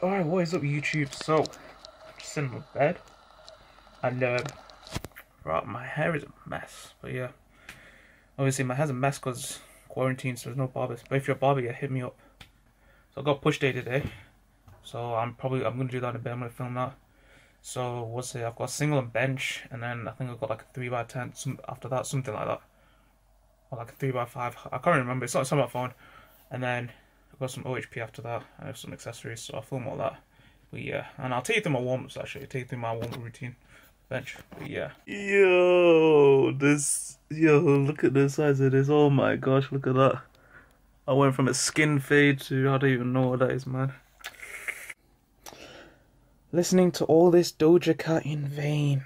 Alright, what is up YouTube? So, I'm just sitting on my bed, and right, my hair is a mess, but yeah, obviously my hair's a mess because quarantine, so there's no barbers, but if you're a barber, yeah, hit me up. So I got push day today, so I'm gonna do that in a bit. I'm gonna film that. So what's it, I've got a single and bench, and then I think I've got like a 3x10, after that, something like that, or like a 3x5, I can't remember, it's on my phone. And then I've got some OHP after that. I have some accessories, so I'll film all that. But yeah, and I'll take you through my warm-ups actually. I'll take you through my warm-up routine. Bench. But yeah. Yo, look at the size of this. Oh my gosh, look at that. I went from a skin fade to, I don't even know what that is, man. Listening to all this Doja Cat in vain.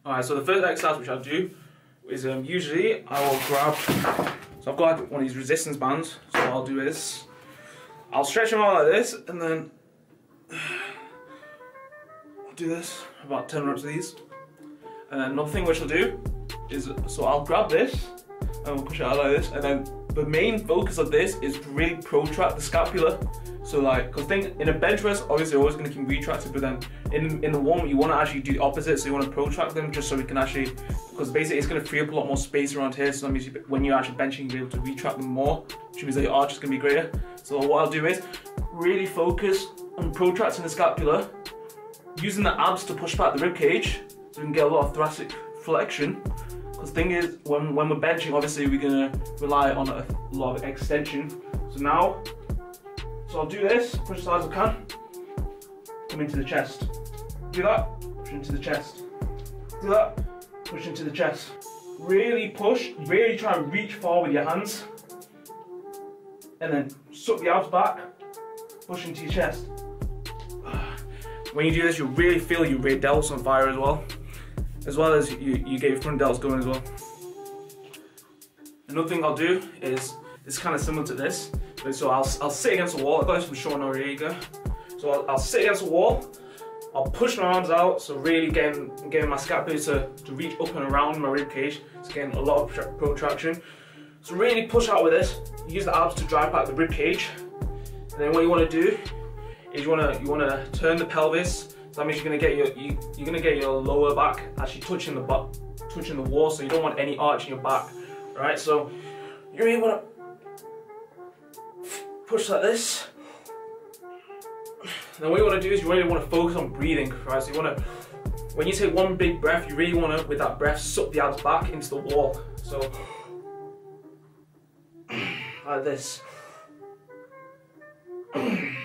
Alright, so the first exercise which I'll do is usually I will grab. So I've got one of these resistance bands, so what I'll do is, I'll stretch them out like this, and then I'll do this, about 10 reps of these. And then another thing which I'll do is, so I'll grab this, and I'll push it out like this, and then the main focus of this is to really protract the scapula. So like, because in a bench press, obviously you're always going to keep retracted, but then in the warm, you want to actually do the opposite, so you want to protract them just so we can actually, because basically it's going to free up a lot more space around here, so that means when you're actually benching, you'll be able to retract them more, which means that your arch is going to be greater. So what I'll do is really focus on protracting the scapula, using the abs to push back the rib cage, so we can get a lot of thoracic flexion. Because the thing is, when we're benching, obviously we're going to rely on a lot of extension. So I'll do this, push as hard as I can, come into the chest. Do that, push into the chest. Do that, push into the chest. Really push, really try and reach far with your hands. And then suck the abs back, push into your chest. When you do this, you'll really feel your rear delts on fire as well as you get your front delts going as well. Another thing I'll do is, it's kind of similar to this. So I'll sit against the wall. I got this from Sean Noriega. So I'll sit against the wall. I'll push my arms out, so really getting my scapula to reach up and around my rib cage. So getting a lot of protraction. So really push out with this. Use the abs to drive back the rib cage. And then what you want to do is you want to turn the pelvis. So that means you're gonna get your lower back actually touching the wall. So you don't want any arch in your back, right? So you really want to push like this. Now what you want to do is you really want to focus on breathing, right? So you want to, when you take one big breath, you really want to, with that breath, suck the abs back into the wall. So like this. And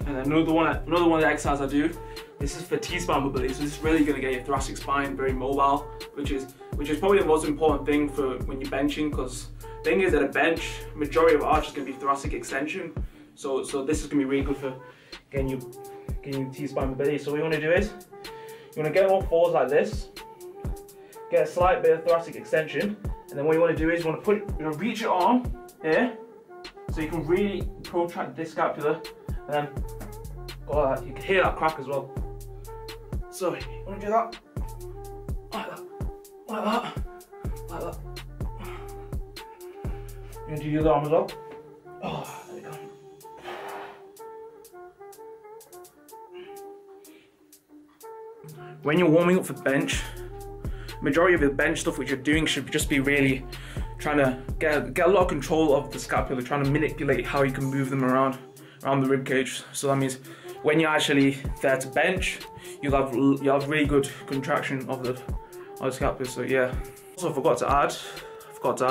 then another one of the exercises I do, this is for T-spine mobility. So this is really going to get your thoracic spine very mobile, which is probably the most important thing for when you're benching, because the thing is, at a bench, majority of arch is going to be thoracic extension. So this is going to be really good for getting your T-spine mobility. So what you want to do is, you want to get on all fours like this, get a slight bit of thoracic extension, and then what you want to do is you want to reach your arm here, so you can really protract this scapula, and then go like that. You can hear that crack as well. So you want to do that, like that. Like that, like that. You're going to do the other arm as well. Oh, there we go. When you're warming up for bench, majority of the bench stuff which you're doing should just be really trying to get a lot of control of the scapula, trying to manipulate how you can move them around the rib cage. So that means when you're actually there to bench, you'll have really good contraction of the scapula. So yeah. Also, I forgot to add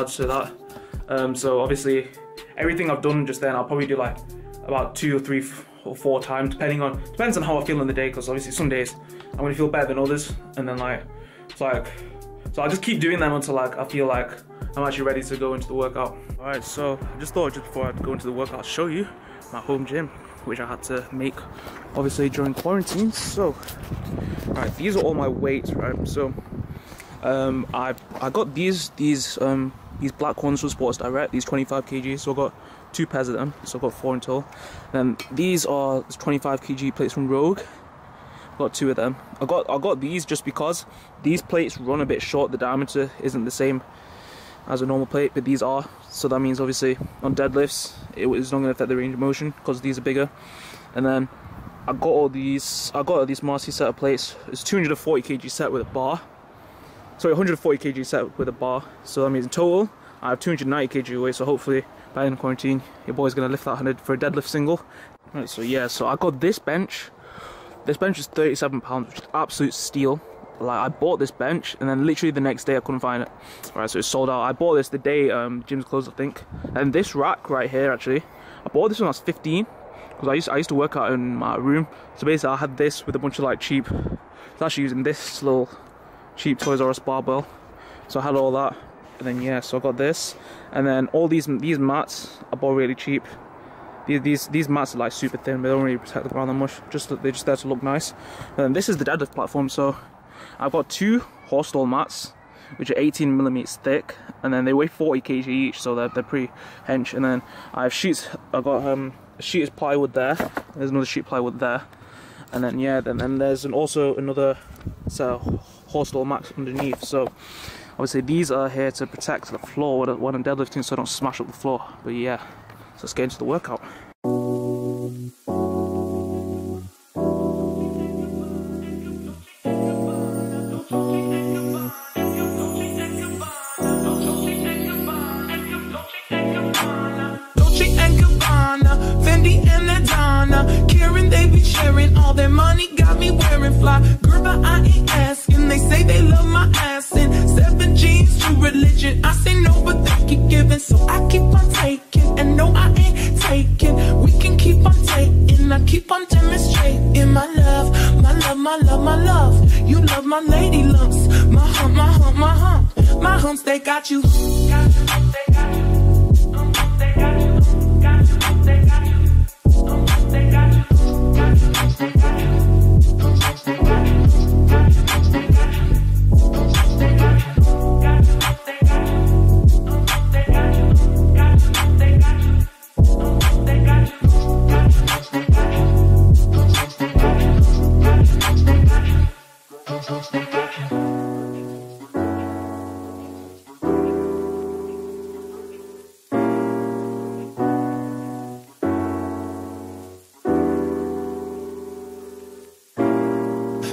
to that. So obviously, everything I've done just then, I'll probably do like about 2 or 3 or 4 times, depends on how I feel in the day. Because obviously, some days I'm gonna feel better than others, and then so I'll just keep doing them until like I feel like I'm actually ready to go into the workout. All right, so I just thought before I go into the workout, I'll show you my home gym, which I had to make obviously during quarantine. So, all right, these are all my weights, right? So. I got these black ones from Sports Direct, these 25 kg, so I got 2 pairs of them, so I got 4 in total. Then these are 25 kg plates from Rogue, got 2 of them. I got these just because these plates run a bit short, the diameter isn't the same as a normal plate, but these are. So that means obviously on deadlifts it is not going to affect the range of motion because these are bigger. And then I got these Marcy set of plates. It's 240 kg set with a bar. Sorry, 140 kg set with a bar. So that means in total I have 290 kg weight. So hopefully by the end of quarantine, your boy's gonna lift that 100 for a deadlift single. Right, so yeah, so I got this bench. This bench is 37 pounds, which is absolute steal. Like, I bought this bench and then literally the next day I couldn't find it. Alright, so it's sold out. I bought this the day gyms closed, I think. And this rack right here, actually, I bought this when I was 15 because I used to work out in my room. So basically I had this with a bunch of like cheap, I was actually using this little cheap Toys R Us barbell. So I had all that, and then yeah, so I got this, and then all these mats I bought really cheap. These mats are like super thin, but they don't really protect the ground that much. They're just there to look nice. And then this is the deadlift platform. So I've got 2 horse stall mats, which are 18mm thick, and then they weigh 40 kg each, so they're pretty hench. And then I have sheets. I got a sheet of plywood there. There's another sheet of plywood there, and then yeah, then there's also another set of horse stall mats underneath. So obviously these are here to protect the floor when I'm deadlifting, so I don't smash up the floor. But yeah, so let's get into the workout. All their money got me wearing fly. Girl, but I ain't asking. They say they love my ass and 7 jeans to religion. I say no, but they keep giving, so I keep on taking. And no, I ain't taking. We can keep on taking. I keep on demonstrating my love, my love, my love, my love. You love my lady lumps, my hump, my hump, my hump. My humps, they got you. Got you, they got you. They got you. Got you, they got you. They got you.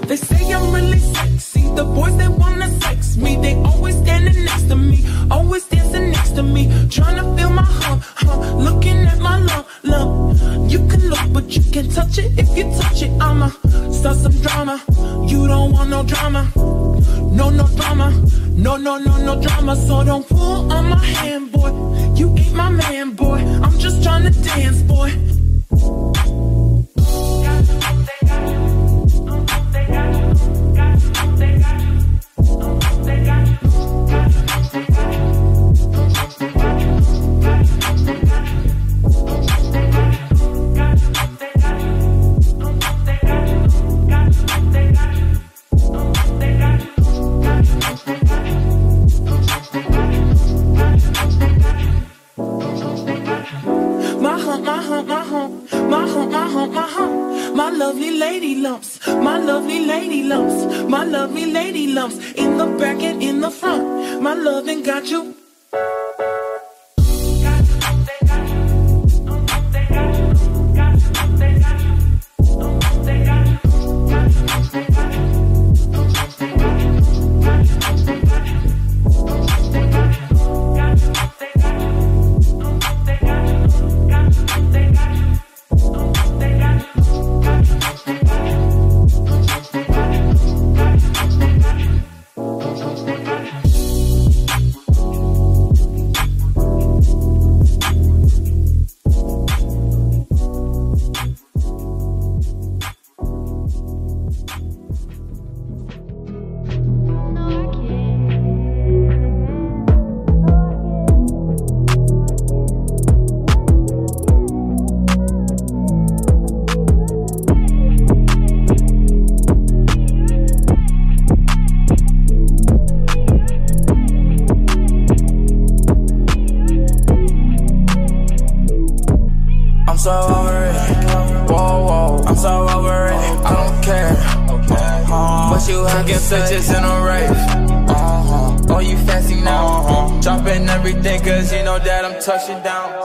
They say I'm really sexy. The boys, they wanna sex me. They always standing next to me, always dancing next to me, trying to feel my hump, hump, looking at my lump. You can look, but you can't touch it. If you touch it, I'ma start some drama. You don't want no drama, no drama, no drama. So don't pull on my hand, boy. You ain't my man, boy. I'm just trying to dance, boy. My lovely lady lumps, my lovely lady lumps, my lovely lady lumps, in the back and in the front. My loving got you. so over it. Whoa, I'm so over it. I don't care. But you have get bitches in a race. Oh, you fancy now? Dropping everything, cause you know that I'm touching down.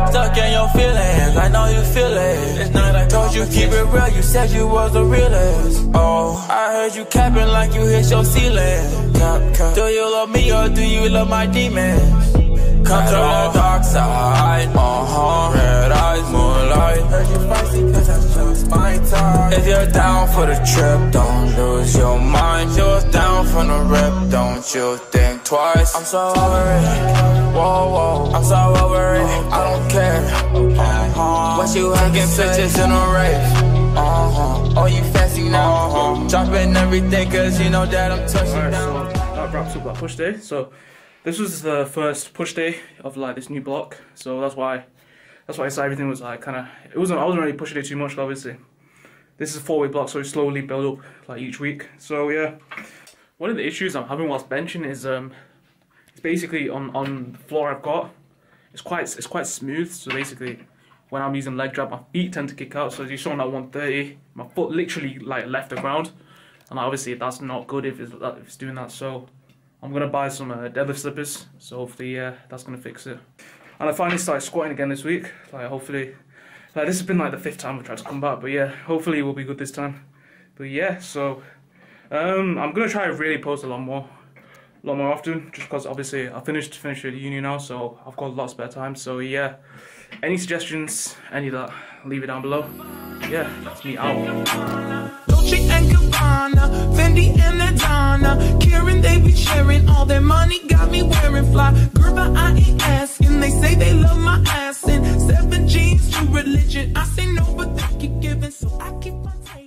Stuck in your feelings, I know you feel it. It's not I told you keep it real, you said you was the realest. Oh, I heard you capping like you hit your ceiling. Do you love me or do you love my demons? Come to the dark side, red eyes, moonlight. Heard you feisty cause that's just my time. If you're down for the trip, don't lose your mind. You're down from the rip, don't you think twice. I'm so over it, whoa, I'm so over it. I don't care, what you taking pictures in a race. Oh, you fancy now? Dropping everything cause you know that I'm touching down. So that wraps up that push day. So this was the first push day of like this new block, so that's why I said everything was like kind of, I wasn't really pushing it too much. Obviously this is a 4-week block, so it slowly build up like each week. So yeah, one of the issues I'm having whilst benching is it's basically on the floor I've got, it's quite smooth. So basically when I'm using leg drag, my feet tend to kick out. So as you saw on that 130, my foot literally like left the ground, and obviously that's not good if it's doing that. So I'm gonna buy some deadlift slippers, so hopefully that's gonna fix it. And I finally started squatting again this week. Like hopefully, like this has been like the 5th time I've tried to come back, but yeah, hopefully it will be good this time. But yeah, so I'm gonna try to really post a lot more often, just because obviously I finished with uni now, so I've got a lot of spare time. So yeah, any suggestions, any of that, leave it down below. Yeah, that's me out. Dolce and Gabbana, Fendi and Adana, Karen, they be sharing all their money, got me wearing fly. Girl, but I ain't asking, they say they love my ass. And 7 jeans to religion, I say no, but they keep giving, so I keep on taking.